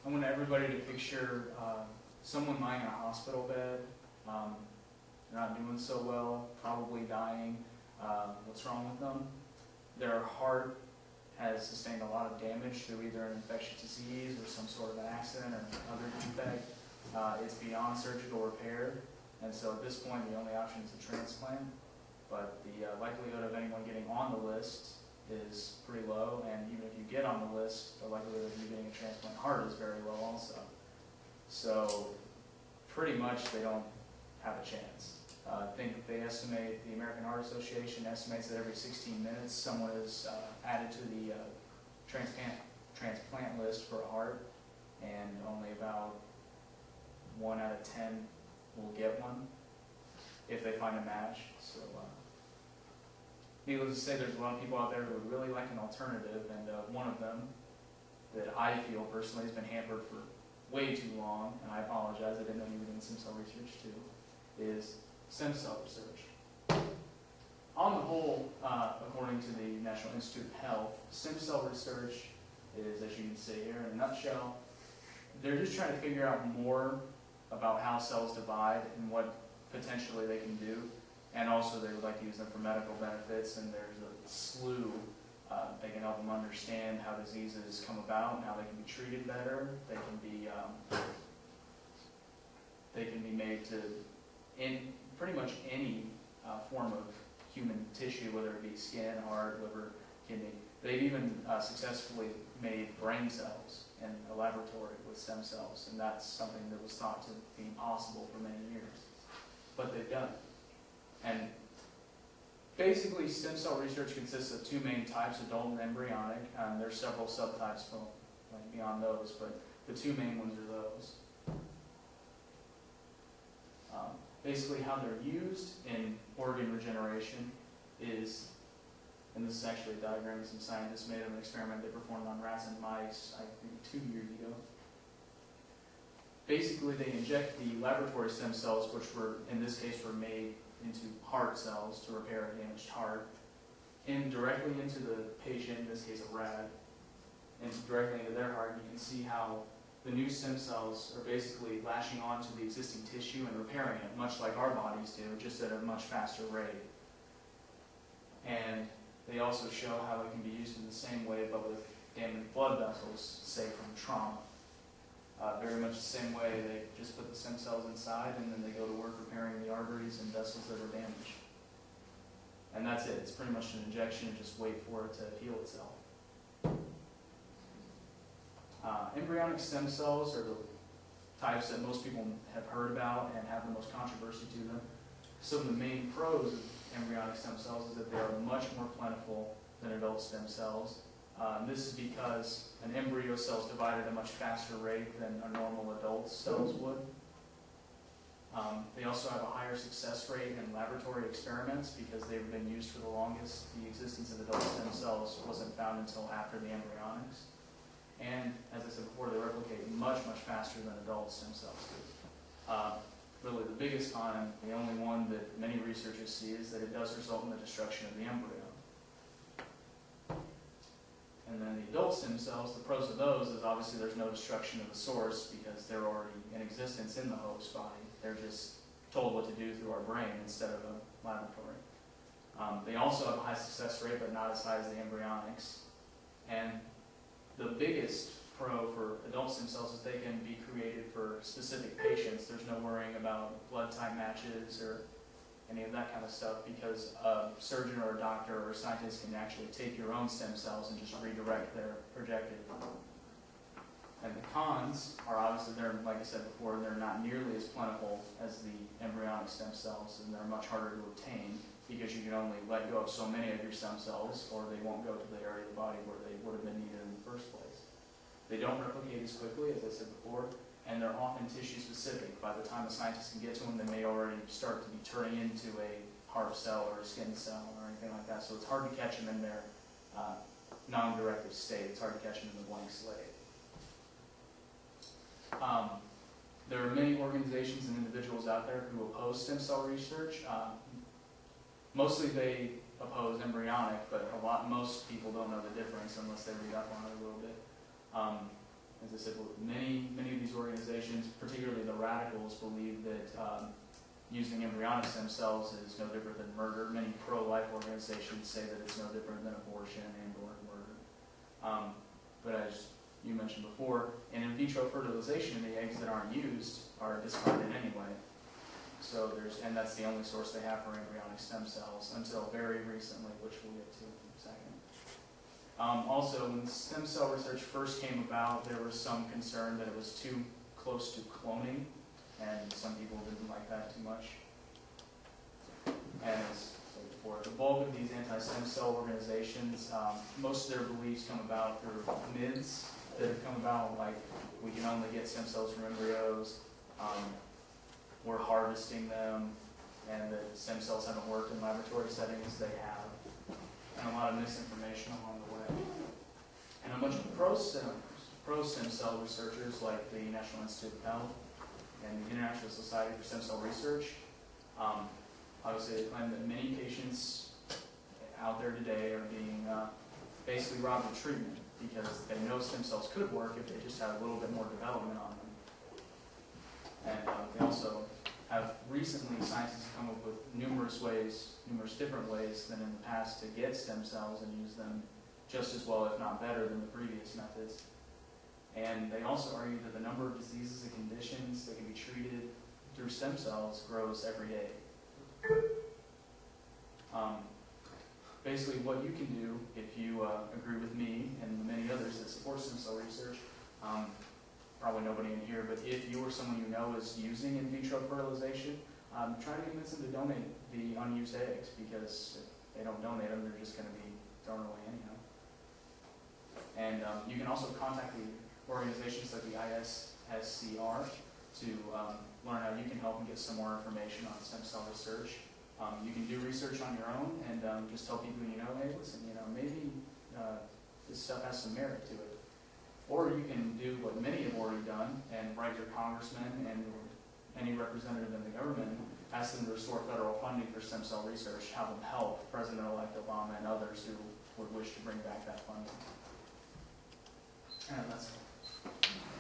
I want everybody to picture someone lying in a hospital bed. They're not doing so well, probably dying. What's wrong with them? Their heart has sustained a lot of damage through either an infectious disease or some sort of accident or other defect. It's beyond surgical repair, and so at this point the only option is a transplant. But the likelihood of anyone getting on the list is pretty low, and even if you get on the list, the likelihood of you getting a transplant heart is very low also. So pretty much they don't have a chance. I think they estimate, the American Heart Association estimates that every 16 minutes someone is added to the transplant list for a heart, and only about 1 out of 10 will get one if they find a match. So needless to say, there's a lot of people out there who would really like an alternative, and one of them that I feel personally has been hampered for way too long, and I apologize, I didn't know you were doing stem cell research too, is stem cell research. On the whole, according to the National Institute of Health, stem cell research is, as you can see here in a nutshell, they're just trying to figure out more about how cells divide and what potentially they can do, and also they would like to use them for medical benefits, and there's a slew. They can help them understand how diseases come about and how they can be treated better. They can be made to, in pretty much any form of human tissue, whether it be skin, heart, liver, kidney. They've even successfully made brain cells in a laboratory with stem cells, and that's something that was thought to be impossible for many years. But they've done it. And basically, stem cell research consists of two main types, adult and embryonic. There's several subtypes beyond those, but the two main ones are those. Basically, how they're used in organ regeneration is, and this is actually a diagram some scientists made of an experiment they performed on rats and mice, I think 2 years ago. Basically, they inject the laboratory stem cells, which were, in this case, were made into heart cells to repair a damaged heart, directly into the patient, in this case a rat, and directly into their heart. You can see how the new stem cells are basically lashing onto the existing tissue and repairing it, much like our bodies do, just at a much faster rate. And they also show how it can be used in the same way, but with damaged blood vessels, say from trauma. Very much the same way, they just put the stem cells inside and then they go to work repairing the arteries and vessels that were damaged. And that's it. It's pretty much an injection and just wait for it to heal itself. Embryonic stem cells are the types that most people have heard about and have the most controversy to them. Some of the main pros of embryonic stem cells is that they are much more plentiful than adult stem cells. This is because an embryo cell is divided at a much faster rate than a normal adult cells would. They also have a higher success rate in laboratory experiments because they've been used for the longest. The existence of adult stem cells wasn't found until after the embryonics. And, as I said before, they replicate much, much faster than adult stem cells do. Really, the biggest con, and the only one that many researchers see, is that it does result in the destruction of the embryo. And then the adult stem cells, the pros of those is obviously there's no destruction of the source because they're already in existence in the host body. They're just told what to do through our brain instead of a laboratory. They also have a high success rate, but not as high as the embryonics. And the biggest pro for adult stem cells is they can be created for specific patients. There's no worrying about blood type matches or any of that kind of stuff because a surgeon or a doctor or a scientist can actually take your own stem cells and just redirect their projected. And the cons are obviously, they're, like I said before, they're not nearly as plentiful as the embryonic stem cells, and they're much harder to obtain because you can only let go of so many of your stem cells or they won't go to the area of the body where they would have been needed in the first place. They don't replicate as quickly, as I said before, and they're often tissue specific. By the time a scientist can get to them, they may already start to be turning into a heart cell or a skin cell or anything like that. So it's hard to catch them in their non-directive state. It's hard to catch them in the blank slate. There are many organizations and individuals out there who oppose stem cell research. Mostly they oppose embryonic, but most people don't know the difference unless they read up on it a little bit. as I said, many of these organizations, particularly the radicals, believe that using embryonic stem cells is no different than murder. Many pro-life organizations say that it's no different than abortion and/or murder. But as you mentioned before, in vitro fertilization, the eggs that aren't used are discarded anyway. So and that's the only source they have for embryonic stem cells until very recently, which we'll get to in a second. Also, when stem cell research first came about, there was some concern that it was too close to cloning, and some people didn't like that too much. And as I said before, the bulk of these anti-stem cell organizations, most of their beliefs come about through myths that have come about, like we can only get stem cells from embryos, we're harvesting them, and that stem cells haven't worked in laboratory settings. They have, and a lot of misinformation along the way. And a bunch of pro-stem cell researchers like the National Institute of Health and the International Society for Stem Cell Research, obviously they claim that many patients out there today are being basically robbed of treatment because they know stem cells could work if they just had a little bit more development on them. And they also have recently, scientists have come up with numerous different ways than in the past to get stem cells and use them just as well, if not better, than the previous methods. And they also argue that the number of diseases and conditions that can be treated through stem cells grows every day. Basically, what you can do, if you agree with me and the many others that support stem cell research, probably nobody in here, but if you or someone you know is using in vitro fertilization, try to convince them to donate the unused eggs, because if they don't donate them, they're just going to be thrown away anyhow. And you can also contact the organizations like the ISSCR to learn how you can help and get some more information on stem cell research. You can do research on your own and just tell people you know, hey, listen, maybe this stuff has some merit to it. Or you can do what many have already done and write your congressman and any representative in the government, ask them to restore federal funding for stem cell research, have them help President-elect Obama and others who would wish to bring back that funding. And that's all.